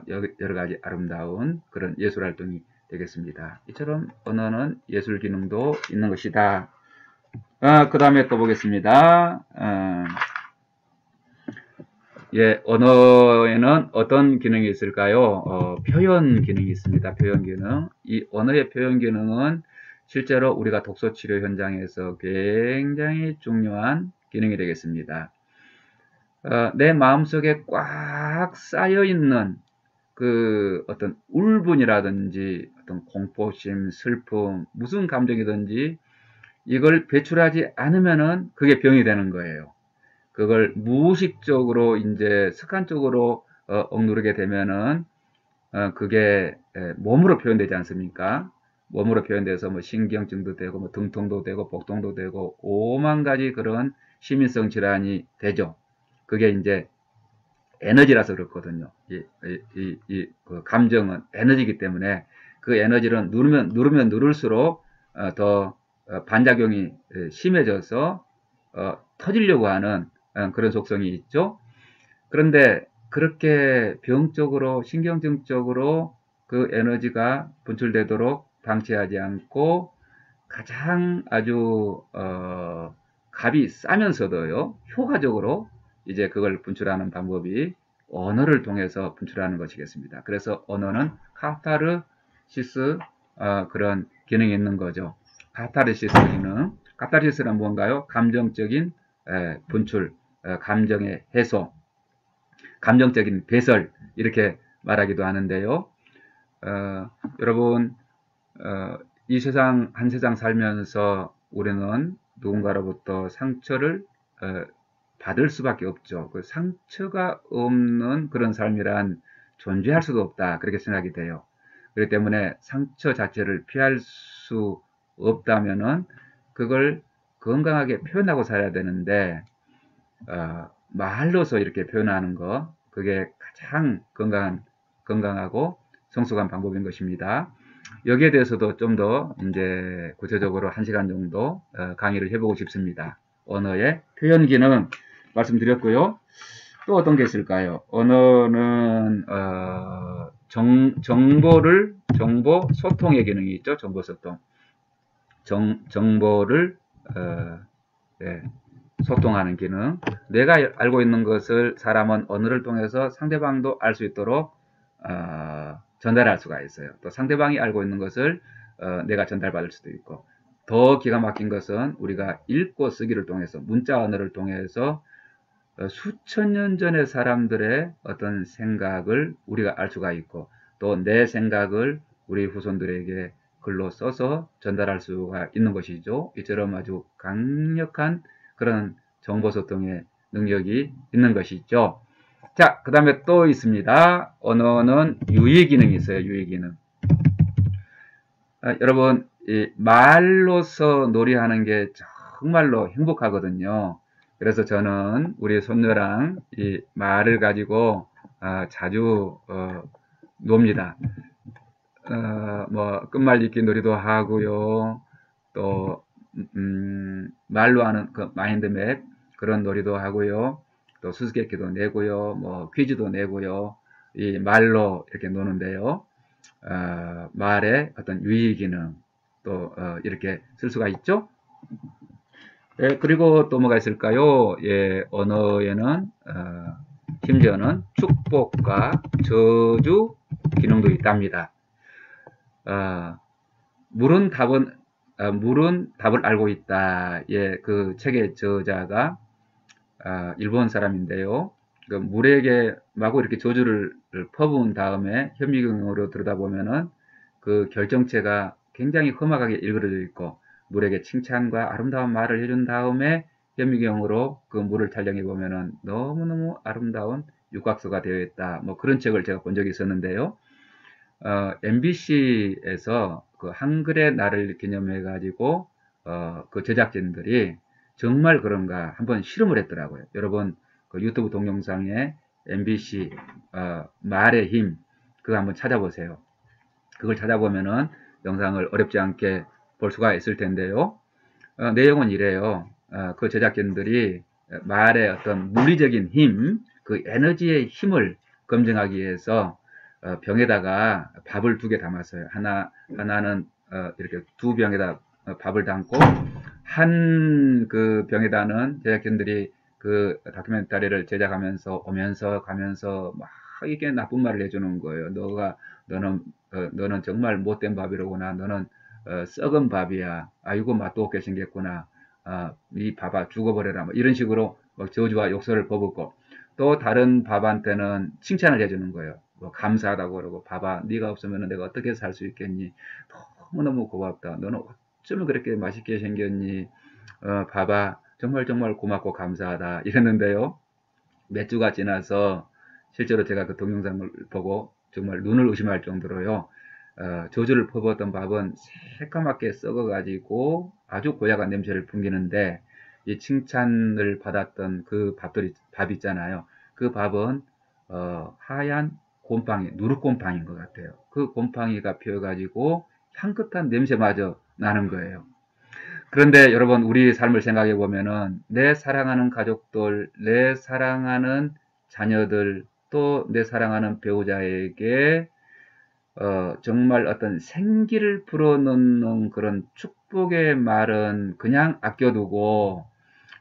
S1: 여러 가지 아름다운 그런 예술 활동이 되겠습니다. 이처럼 언어는 예술 기능도 있는 것이다. 그 다음에 또 보겠습니다. 예, 언어에는 어떤 기능이 있을까요? 표현 기능이 있습니다. 표현 기능. 이 언어의 표현 기능은 실제로 우리가 독서 치료 현장에서 굉장히 중요한 기능이 되겠습니다. 내 마음속에 꽉 쌓여 있는 그 어떤 울분이라든지 어떤 공포심, 슬픔, 무슨 감정이든지 이걸 배출하지 않으면은 그게 병이 되는 거예요. 그걸 무의식적으로 이제 습관적으로 억누르게 되면은 그게 몸으로 표현되지 않습니까? 몸으로 표현돼서 뭐 신경증도 되고 뭐 등통도 되고 복통도 되고 오만 가지 그런 시민성 질환이 되죠. 그게 이제 에너지라서 그렇거든요. 그 감정은 에너지이기 때문에 그 에너지를 누르면 누를수록 더 반작용이 심해져서 터지려고 하는 그런 속성이 있죠. 그런데 그렇게 병적으로 신경증적으로 그 에너지가 분출되도록 방치하지 않고 가장 아주 값이 싸면서도요 효과적으로 이제 그걸 분출하는 방법이 언어를 통해서 분출하는 것이겠습니다. 그래서 언어는 카타르시스 그런 기능이 있는 거죠. 카타르시스 기능. 카타르시스는 뭔가요? 감정적인 분출, 감정의 해소, 감정적인 배설 이렇게 말하기도 하는데요. 여러분 이 세상 한 세상 살면서 우리는 누군가로부터 상처를 받을 수밖에 없죠. 그 상처가 없는 그런 삶이란 존재할 수도 없다. 그렇게 생각이 돼요. 그렇기 때문에 상처 자체를 피할 수 없다면은 그걸 건강하게 표현하고 살아야 되는데, 말로서 이렇게 표현하는 거, 그게 가장 건강하고 성숙한 방법인 것입니다. 여기에 대해서도 좀 더 이제 구체적으로 1시간 정도 강의를 해보고 싶습니다. 언어의 표현 기능 말씀드렸고요. 또 어떤 게 있을까요? 언어는 정보 소통의 기능이 있죠. 정보 소통. 정보를 네, 소통하는 기능. 내가 알고 있는 것을 사람은 언어를 통해서 상대방도 알 수 있도록 전달할 수가 있어요. 또 상대방이 알고 있는 것을 내가 전달받을 수도 있고, 더 기가 막힌 것은 우리가 읽고 쓰기를 통해서, 문자 언어를 통해서 수천 년 전의 사람들의 어떤 생각을 우리가 알 수가 있고, 또 내 생각을 우리 후손들에게 글로 써서 전달할 수가 있는 것이죠. 이처럼 아주 강력한 그런 정보소통의 능력이 있는 것이죠. 자, 그 다음에 또 있습니다. 언어는 유의 기능이 있어요. 유의 기능. 여러분, 이 말로서 놀이하는 게 정말로 행복하거든요. 그래서 저는 우리 손녀랑 이 말을 가지고 자주 놉니다. 뭐 끝말잇기 놀이도 하고요. 또 말로 하는 그 마인드맵 그런 놀이도 하고요. 또 수수께끼도 내고요. 뭐 퀴즈도 내고요. 이 말로 이렇게 노는데요. 말의 어떤 유의 기능 또 이렇게 쓸 수가 있죠. 예, 그리고 또 뭐가 있을까요? 예, 언어에는 심지어는 축복과 저주 기능도 있답니다. 물은 답을 알고 있다. 예, 그 책의 저자가 일본 사람인데요. 그 물에게 마구 이렇게 저주를 퍼부은 다음에 현미경으로 들여다보면은 그 결정체가 굉장히 험악하게 일그러져 있고, 물에게 칭찬과 아름다운 말을 해준 다음에 현미경으로 그 물을 촬영해 보면은 너무너무 아름다운 육각수가 되어 있다. 뭐 그런 책을 제가 본 적이 있었는데요. MBC에서 그 한글의 날을 기념해 가지고 그 제작진들이 정말 그런가 한번 실험을 했더라고요. 여러분 그 유튜브 동영상에 MBC 말의 힘 그거 한번 찾아보세요. 그걸 찾아보면은 영상을 어렵지 않게 볼 수가 있을 텐데요. 내용은 이래요. 그 제작진들이 말의 어떤 물리적인 힘, 그 에너지의 힘을 검증하기 위해서 병에다가 밥을 2개 담았어요. 하나는 이렇게 2병에다 밥을 담고, 한 그 병에다는 제작진들이 그 다큐멘터리를 제작하면서 오면서 가면서 막 이게 나쁜 말을 해주는 거예요. 너는 정말 못된 밥이로구나. 너는 썩은 밥이야. 아이고 맛도 없게 생겼구나. 이 밥아 죽어버려라. 뭐 이런 식으로 막 저주와 욕설을 퍼붓고, 또 다른 밥한테는 칭찬을 해주는 거예요. 뭐 감사하다고 그러고, 밥아 네가 없으면 내가 어떻게 살 수 있겠니? 너무너무 고맙다. 너는 어쩌면 그렇게 맛있게 생겼니? 밥아 정말 정말 고맙고 감사하다 이랬는데요. 몇 주가 지나서 실제로 제가 그 동영상을 보고 정말 눈을 의심할 정도로요. 저주를 퍼부었던 밥은 새까맣게 썩어가지고 아주 고약한 냄새를 풍기는데, 이 칭찬을 받았던 그 밥 있잖아요. 그 밥은 하얀 곰팡이, 누룩곰팡이인 것 같아요. 그 곰팡이가 피어가지고 향긋한 냄새마저 나는 거예요. 그런데 여러분, 우리 삶을 생각해 보면은 내 사랑하는 가족들, 내 사랑하는 자녀들, 또 내 사랑하는 배우자에게 정말 어떤 생기를 불어넣는 그런 축복의 말은 그냥 아껴두고,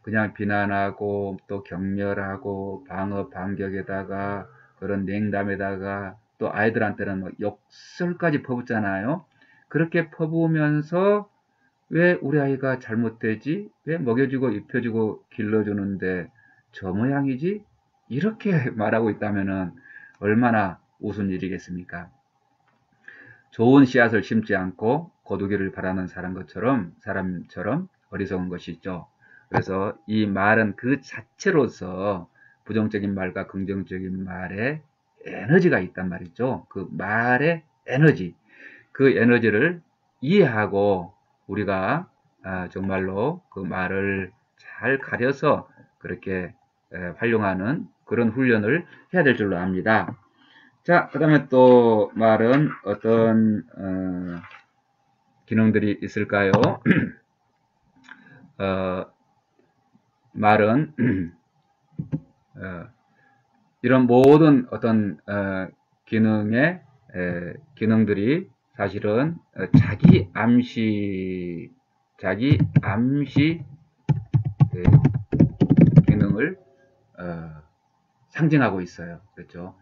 S1: 그냥 비난하고 또 격렬하고 방어 반격에다가 그런 냉담에다가 또 아이들한테는 뭐 욕설까지 퍼붓잖아요. 그렇게 퍼부으면서 왜 우리 아이가 잘못되지? 왜 먹여주고 입혀주고 길러주는데 저 모양이지? 이렇게 말하고 있다면은 얼마나 우스운 일이겠습니까? 좋은 씨앗을 심지 않고 거두기를 바라는 사람처럼 어리석은 것이죠. 그래서 이 말은 그 자체로서 부정적인 말과 긍정적인 말에 에너지가 있단 말이죠. 그 말의 에너지, 그 에너지를 이해하고 우리가 정말로 그 말을 잘 가려서 그렇게 활용하는 그런 훈련을 해야 될 줄로 압니다. 자, 그 다음에 또 말은 어떤 기능들이 있을까요? 말은 이런 모든 어떤 기능의 기능들이 사실은 자기 암시 기능을 상징하고 있어요. 그렇죠?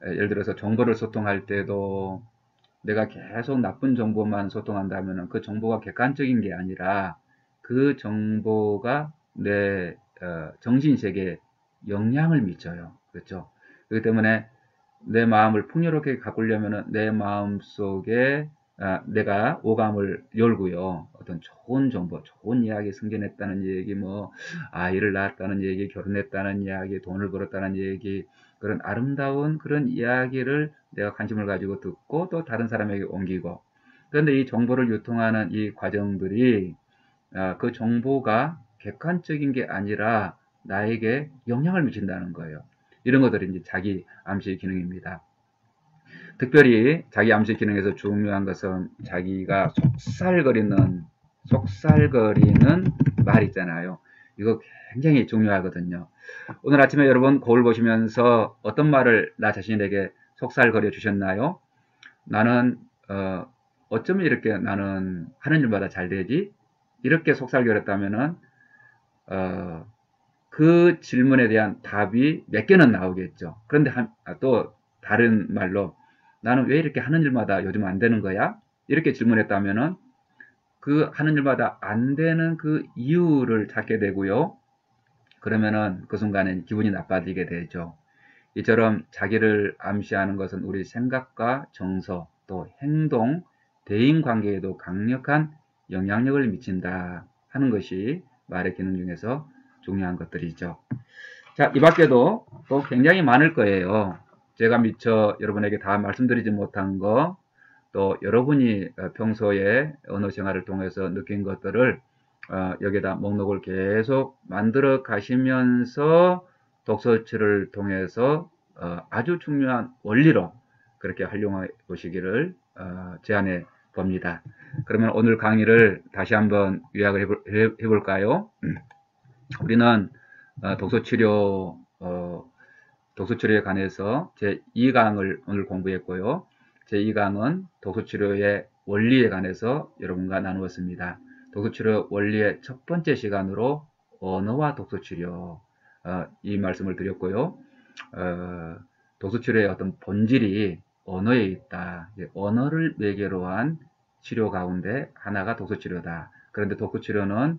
S1: 예를 들어서 정보를 소통할 때도 내가 계속 나쁜 정보만 소통한다면 그 정보가 객관적인 게 아니라 그 정보가 내 정신세계에 영향을 미쳐요. 그렇죠? 그렇기 때문에 내 마음을 풍요롭게 가꾸려면 내 마음 속에 내가 오감을 열고요. 어떤 좋은 정보, 좋은 이야기, 승진했다는 얘기, 뭐 아이를 낳았다는 얘기, 결혼했다는 이야기, 돈을 벌었다는 얘기, 그런 아름다운 그런 이야기를 내가 관심을 가지고 듣고 또 다른 사람에게 옮기고. 그런데 이 정보를 유통하는 이 과정들이 그 정보가 객관적인 게 아니라 나에게 영향을 미친다는 거예요. 이런 것들이 이제 자기 암시 기능입니다. 특별히 자기 암시 기능에서 중요한 것은 자기가 속살거리는 말 있잖아요. 이거 굉장히 중요하거든요. 오늘 아침에 여러분 거울 보시면서 어떤 말을 나 자신에게 속살거려 주셨나요? 나는 어쩌면 이렇게 나는 하는 일마다 잘 되지? 이렇게 속살거렸다면은 그 질문에 대한 답이 몇 개는 나오겠죠. 그런데 또 다른 말로 나는 왜 이렇게 하는 일마다 요즘 안 되는 거야? 이렇게 질문했다면은 그 하는 일마다 안 되는 그 이유를 찾게 되고요. 그러면은 그 순간에 기분이 나빠지게 되죠. 이처럼 자기를 암시하는 것은 우리 생각과 정서, 또 행동, 대인 관계에도 강력한 영향력을 미친다 하는 것이 말의 기능 중에서 중요한 것들이죠. 자, 이 밖에도 또 굉장히 많을 거예요. 제가 미처 여러분에게 다 말씀드리지 못한 거, 또 여러분이 평소에 언어 생활을 통해서 느낀 것들을 여기다 목록을 계속 만들어 가시면서 독서치를 통해서 아주 중요한 원리로 그렇게 활용해 보시기를 제안해 봅니다. 그러면 오늘 강의를 다시 한번 요약을 해볼까요? 우리는 독서치료에 관해서 제2강을 오늘 공부했고요. 제2강은 독서치료의 원리에 관해서 여러분과 나누었습니다. 독서치료 원리의 첫 번째 시간으로 언어와 독서치료 이 말씀을 드렸고요. 독서치료의 어떤 본질이 언어에 있다. 언어를 매개로 한 치료 가운데 하나가 독서치료다. 그런데 독서치료는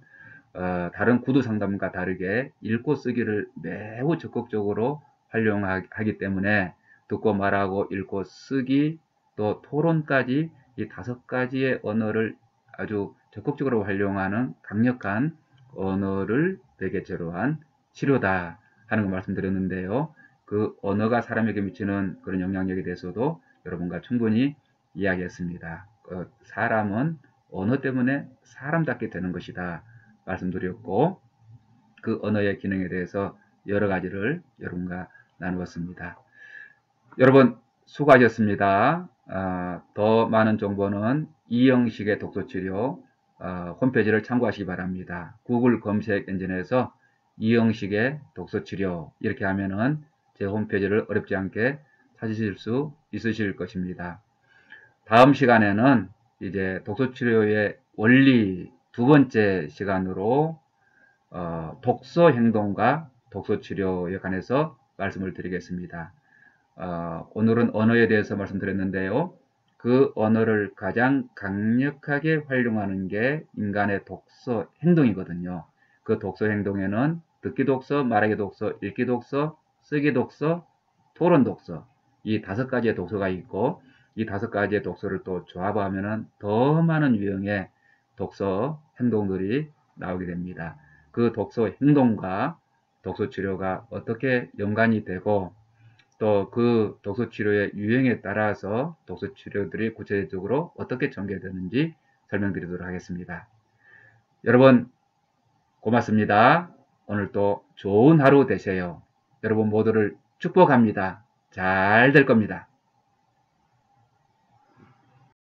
S1: 다른 구두 상담과 다르게 읽고 쓰기를 매우 적극적으로 활용하기 때문에 듣고 말하고 읽고 쓰기 또 토론까지 이 5가지의 언어를 아주 적극적으로 활용하는 강력한 언어를 매개체로 한 치료다 하는 거 말씀드렸는데요. 그 언어가 사람에게 미치는 그런 영향력에 대해서도 여러분과 충분히 이야기했습니다. 사람은 언어 때문에 사람답게 되는 것이다 말씀드렸고, 그 언어의 기능에 대해서 여러 가지를 여러분과 나누었습니다. 여러분 수고하셨습니다. 더 많은 정보는 이영식의 독서치료 홈페이지를 참고하시기 바랍니다. 구글 검색 엔진에서 이영식의 독서치료 이렇게 하면은 제 홈페이지를 어렵지 않게 찾으실 수 있으실 것입니다. 다음 시간에는 이제 독서치료의 원리 두 번째 시간으로 독서 행동과 독서 치료에 관해서 말씀을 드리겠습니다. 오늘은 언어에 대해서 말씀드렸는데요. 그 언어를 가장 강력하게 활용하는 게 인간의 독서 행동이거든요. 그 독서 행동에는 듣기 독서, 말하기 독서, 읽기 독서, 쓰기 독서, 토론 독서 이 5가지의 독서가 있고 이 5가지의 독서를 또 조합하면 더 많은 유형의 독서 행동들이 나오게 됩니다. 그 독소 행동과 독소 치료가 어떻게 연관이 되고 또 그 독소 치료의 유형에 따라서 독소 치료들이 구체적으로 어떻게 전개되는지 설명드리도록 하겠습니다. 여러분 고맙습니다. 오늘도 좋은 하루 되세요. 여러분 모두를 축복합니다. 잘 될 겁니다.